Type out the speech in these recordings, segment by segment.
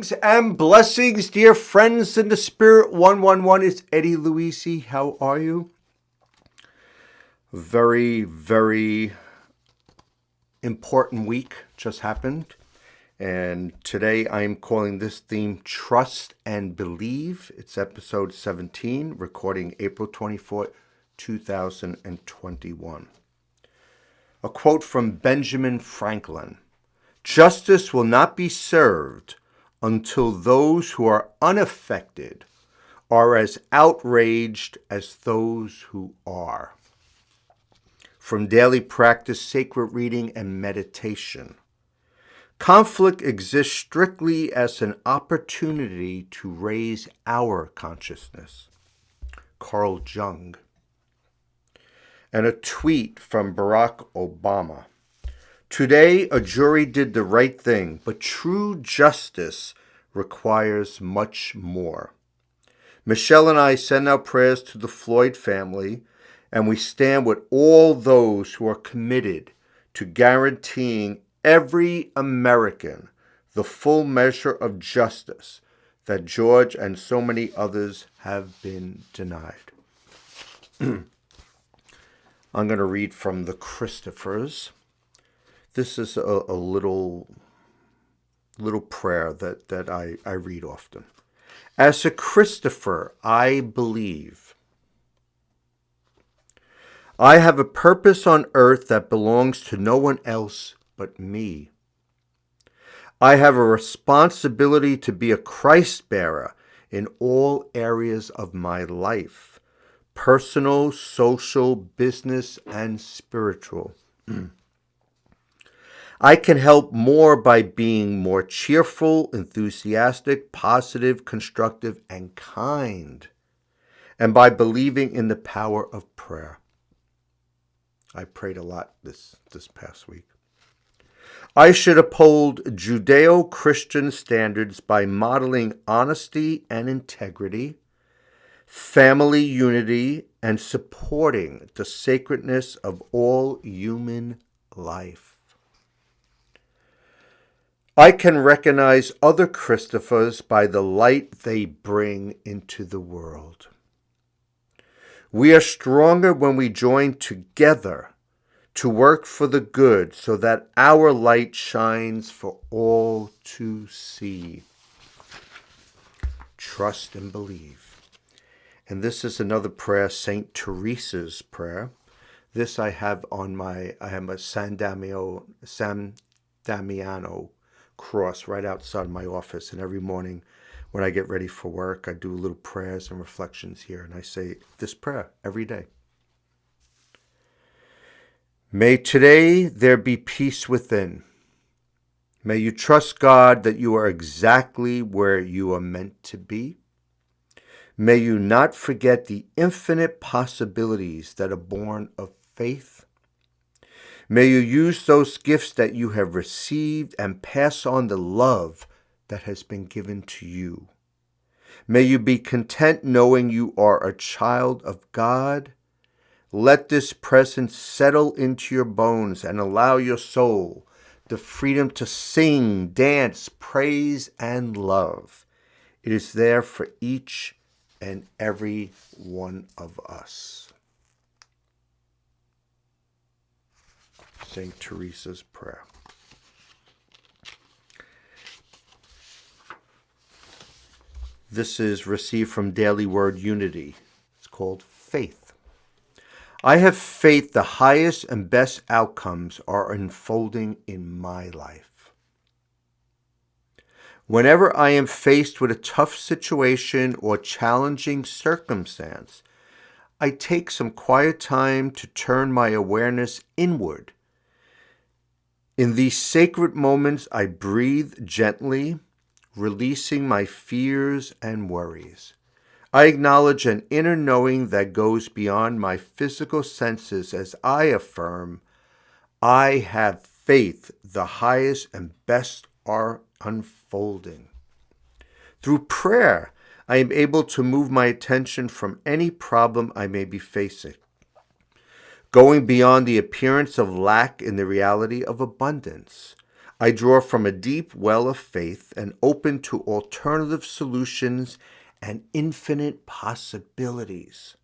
Greetings and blessings, dear friends in the Spirit 111. It's Eddie Luisi. How are you? Very, very important week just happened. And today I'm calling this theme Trust and Believe. It's episode 17, recording April 24th, 2021. A quote from Benjamin Franklin. Justice will not be served until those who are unaffected are as outraged as those who are. From Daily Practice, Sacred Reading, and Meditation. Conflict exists strictly as an opportunity to raise our consciousness. Carl Jung. And a tweet from Barack Obama. Today, a jury did the right thing, but true justice requires much more. Michelle and I send our prayers to the Floyd family, and we stand with all those who are committed to guaranteeing every American the full measure of justice that George and so many others have been denied. I'm going to read from the Christophers. This is a little prayer that I read often. As a Christopher, I believe. I have a purpose on earth that belongs to no one else but me. I have a responsibility to be a Christ bearer in all areas of my life, personal, social, business, and spiritual. I can help more by being more cheerful, enthusiastic, positive, constructive, and kind, and by believing in the power of prayer. I prayed a lot this past week. I should uphold Judeo-Christian standards by modeling honesty and integrity, family unity, and supporting the sacredness of all human life. I can recognize other Christophers by the light they bring into the world. We are stronger when we join together to work for the good so that our light shines for all to see. Trust and believe. And this is another prayer, St. Teresa's prayer. This I have a San Damiano cross right outside my office, and every morning when I get ready for work, I do little prayers and reflections here, and I say this prayer every day. May today there be peace within. May you trust God that you are exactly where you are meant to be. May you not forget the infinite possibilities that are born of faith. May you use those gifts that you have received and pass on the love that has been given to you. May you be content knowing you are a child of God. Let this presence settle into your bones and allow your soul the freedom to sing, dance, praise, and love. It is there for each and every one of us. St. Teresa's prayer. This is received from Daily Word Unity. It's called Faith. I have faith the highest and best outcomes are unfolding in my life. Whenever I am faced with a tough situation or challenging circumstance, I take some quiet time to turn my awareness inward. In these sacred moments, I breathe gently, releasing my fears and worries. I acknowledge an inner knowing that goes beyond my physical senses as I affirm, I have faith the highest and best are unfolding. Through prayer, I am able to move my attention from any problem I may be facing, going beyond the appearance of lack in the reality of abundance. I draw from a deep well of faith and open to alternative solutions and infinite possibilities.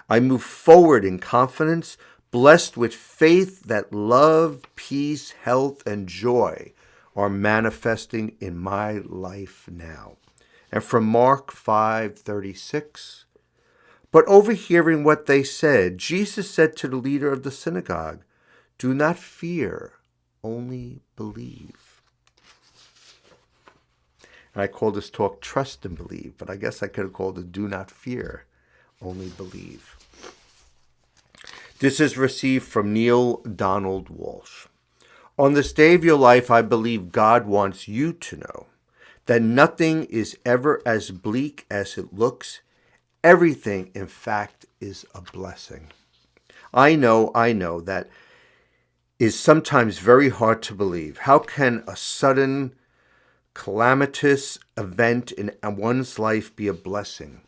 I move forward in confidence, blessed with faith that love, peace, health, and joy are manifesting in my life now. And from Mark 5:36, but overhearing what they said, Jesus said to the leader of the synagogue, "Do not fear, only believe." And I call this talk Trust and Believe, but I guess I could have called it Do Not Fear, Only Believe. This is received from Neil Donald Walsh. On this day of your life, I believe God wants you to know that nothing is ever as bleak as it looks. Everything, in fact, is a blessing. I know that is sometimes very hard to believe. How can a sudden calamitous event in one's life be a blessing?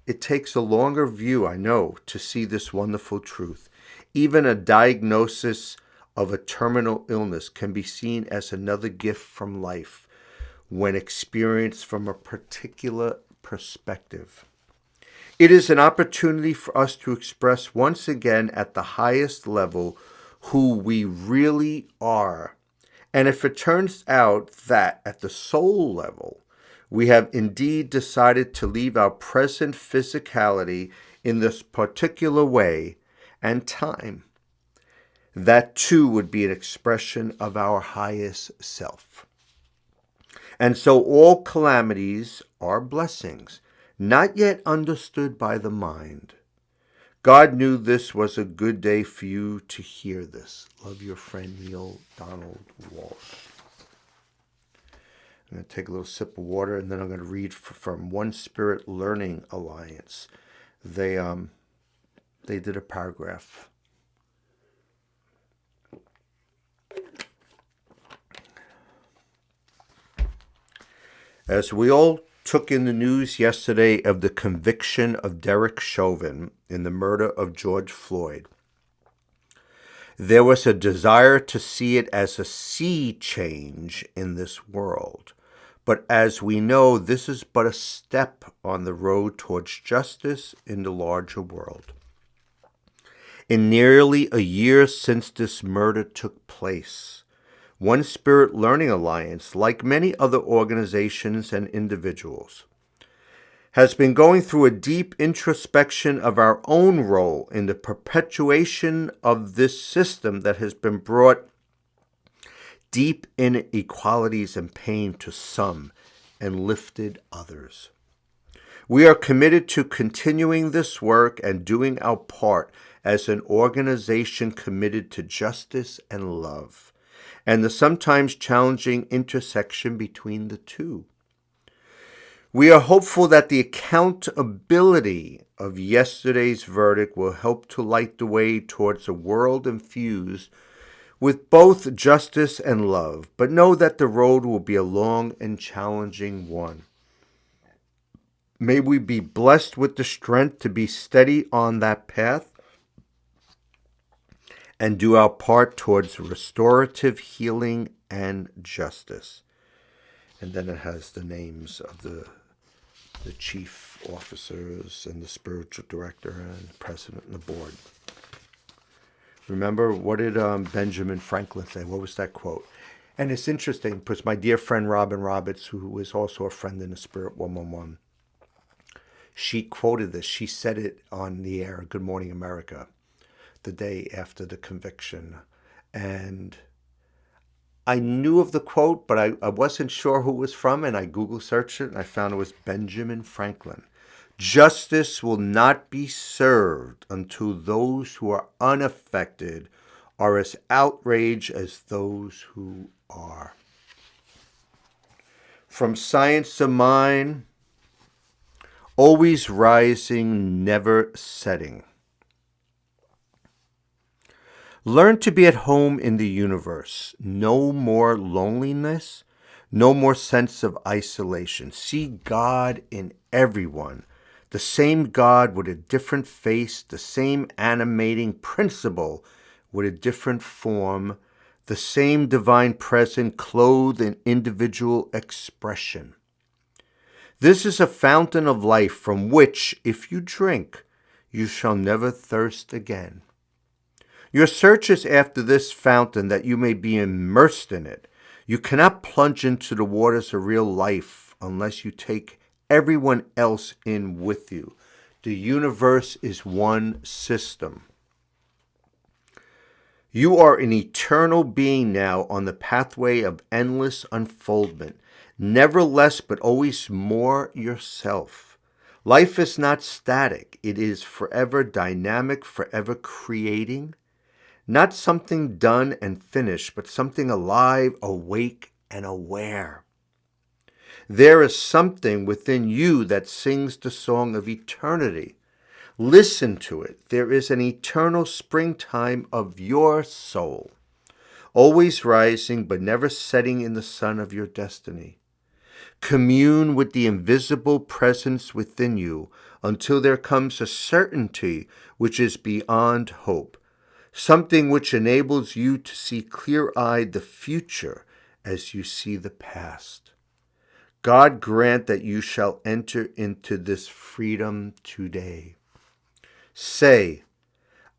It takes a longer view, I know, to see this wonderful truth. Even a diagnosis of a terminal illness can be seen as another gift from life when experienced from a particular perspective. It is an opportunity for us to express once again at the highest level who we really are. And if it turns out that at the soul level, we have indeed decided to leave our present physicality in this particular way and time, that too would be an expression of our highest self. And so all calamities are blessings, not yet understood by the mind. God knew this was a good day for you to hear this. Love, your friend Neil Donald Walsh. I'm going to take a little sip of water, and then I'm going to read from One Spirit Learning Alliance. They did a paragraph. As we all took in the news yesterday of the conviction of Derek Chauvin in the murder of George Floyd, there was a desire to see it as a sea change in this world. But as we know, this is but a step on the road towards justice in the larger world. In nearly a year since this murder took place, One Spirit Learning Alliance, like many other organizations and individuals, has been going through a deep introspection of our own role in the perpetuation of this system that has been brought deep inequalities and pain to some and lifted others. We are committed to continuing this work and doing our part as an organization committed to justice and love, and the sometimes challenging intersection between the two. We are hopeful that the accountability of yesterday's verdict will help to light the way towards a world infused with both justice and love, but know that the road will be a long and challenging one. May we be blessed with the strength to be steady on that path and do our part towards restorative healing and justice. And then it has the names of the chief officers and the spiritual director and the president and the board. Remember, what did Benjamin Franklin say? What was that quote? And it's interesting because my dear friend Robin Roberts, who is also a friend in the Spirit 111, she quoted this. She said it on the air, Good Morning America, the day after the conviction. And I knew of the quote, but I wasn't sure who it was from, and I Google searched it, and I found it was Benjamin Franklin. Justice will not be served until those who are unaffected are as outraged as those who are. From Science of Mind, always rising, never setting. Learn to be at home in the universe. No more loneliness, no more sense of isolation. See God in everyone. The same God with a different face, the same animating principle with a different form, the same divine presence clothed in individual expression. This is a fountain of life from which, if you drink, you shall never thirst again. Your search is after this fountain that you may be immersed in it. You cannot plunge into the waters of real life unless you take everyone else in with you. The universe is one system. You are an eternal being now on the pathway of endless unfoldment, never less but always more yourself. Life is not static. It is forever dynamic, forever creating. Not something done and finished, but something alive, awake, and aware. There is something within you that sings the song of eternity. Listen to it. There is an eternal springtime of your soul, always rising but never setting in the sun of your destiny. Commune with the invisible presence within you until there comes a certainty which is beyond hope, something which enables you to see clear-eyed the future as you see the past. God grant that you shall enter into this freedom today. Say,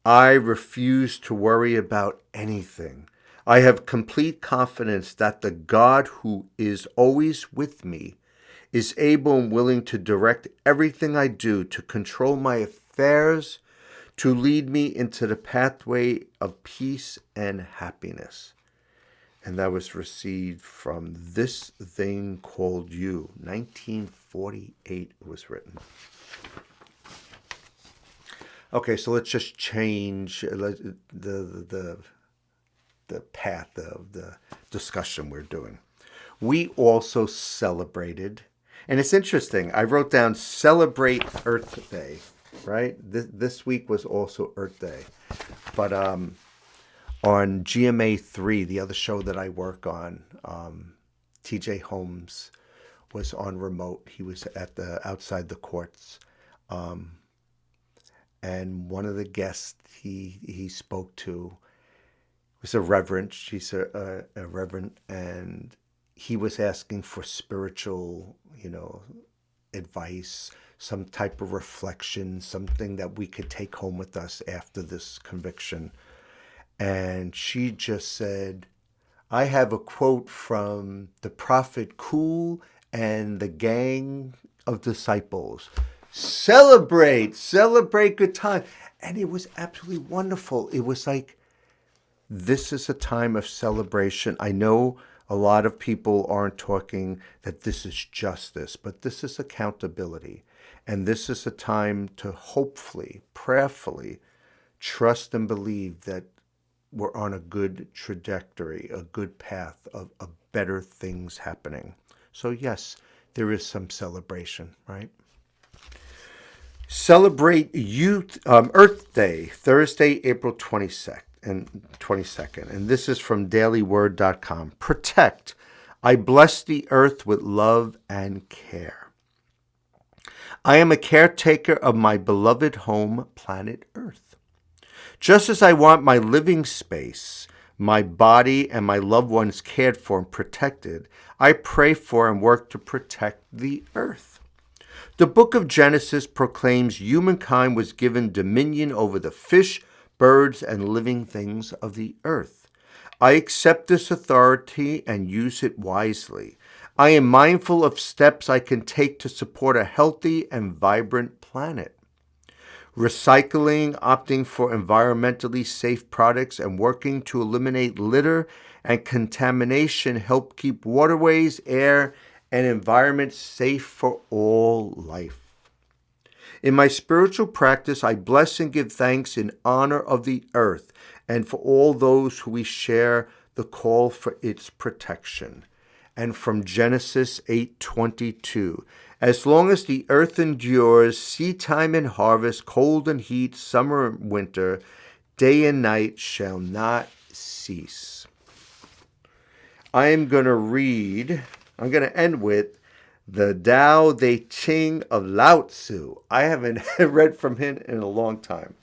I refuse to worry about anything. I have complete confidence that the God who is always with me is able and willing to direct everything I do, to control my affairs, to lead me into the pathway of peace and happiness. And that was received from This Thing Called You. 1948 it was written. Okay, so let's just change the path of the discussion we're doing. We also celebrated, and it's interesting, I wrote down Celebrate Earth Day, right? This week was also Earth Day. But on GMA3, the other show that I work on, TJ Holmes was on remote. He was at outside the courts. And one of the guests he spoke to was a reverend. She's a reverend, and he was asking for spiritual, advice, some type of reflection, something that we could take home with us after this conviction. And she just said, I have a quote from the prophet Cool and the gang of disciples. Celebrate good time. And it was absolutely wonderful. It was like, this is a time of celebration. I know a lot of people aren't talking that this is justice, but this is accountability. And this is a time to hopefully, prayerfully, trust and believe that we're on a good trajectory, a good path of better things happening. So yes, there is some celebration, right? Celebrate Earth Day, Thursday, April 22nd. And this is from dailyword.com. Protect. I bless the earth with love and care. I am a caretaker of my beloved home, planet Earth. Just as I want my living space, my body, and my loved ones cared for and protected, I pray for and work to protect the earth. The book of Genesis proclaims humankind was given dominion over the fish, birds, and living things of the earth. I accept this authority and use it wisely. I am mindful of steps I can take to support a healthy and vibrant planet. Recycling, opting for environmentally safe products, and working to eliminate litter and contamination help keep waterways, air, and environment safe for all life. In my spiritual practice, I bless and give thanks in honor of the earth and for all those who we share the call for its protection. And from Genesis 8:22, as long as the earth endures, seed time and harvest, cold and heat, summer and winter, day and night shall not cease. I'm going to end with the Tao Te Ching of Lao Tzu. I haven't read from him in a long time.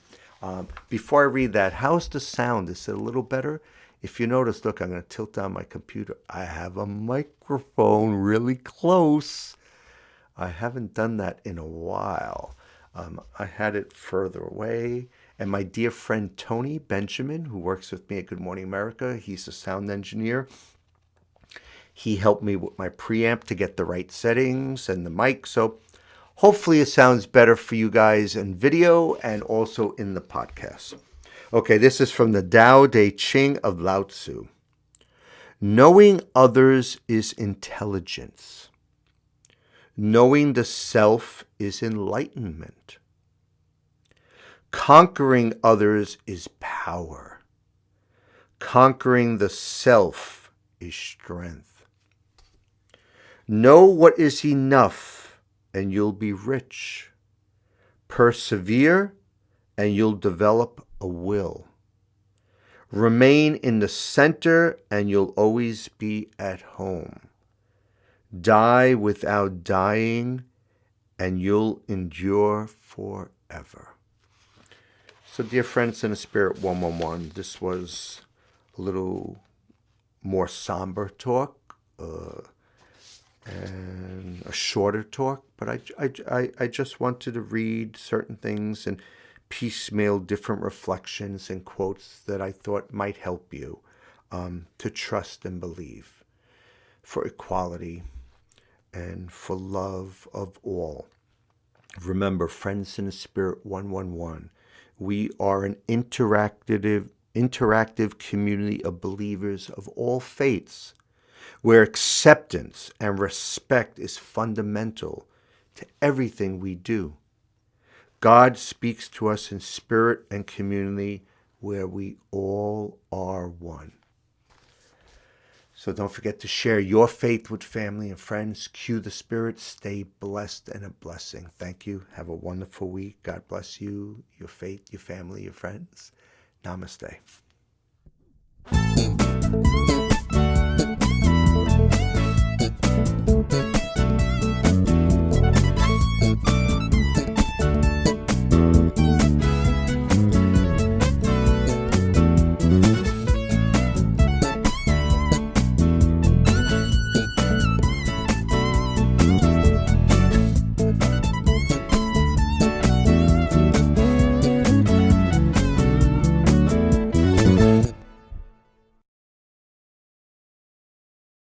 Before I read that, how's the sound? Is it a little better? If you notice, look, I'm going to tilt down my computer. I have a microphone really close. I haven't done that in a while. I had it further away. And my dear friend Tony Benjamin, who works with me at Good Morning America, he's a sound engineer. He helped me with my preamp to get the right settings and the mic. So hopefully it sounds better for you guys in video and also in the podcast. Okay, this is from the Tao Te Ching of Lao Tzu. Knowing others is intelligence. Knowing the self is enlightenment. Conquering others is power. Conquering the self is strength. Know what is enough and you'll be rich. Persevere and you'll develop a will. Remain in the center and you'll always be at home. Die without dying and you'll endure forever. So dear friends in the Spirit 111, this was a little more somber talk and a shorter talk, but I just wanted to read certain things and piecemeal different reflections and quotes that I thought might help you to trust and believe for equality and for love of all. Remember, Friends in the Spirit 111, we are an interactive community of believers of all faiths, where acceptance and respect is fundamental to everything we do. God speaks to us in spirit and community where we all are one. So don't forget to share your faith with family and friends. Cue the Spirit. Stay blessed and a blessing. Thank you. Have a wonderful week. God bless you, your faith, your family, your friends. Namaste.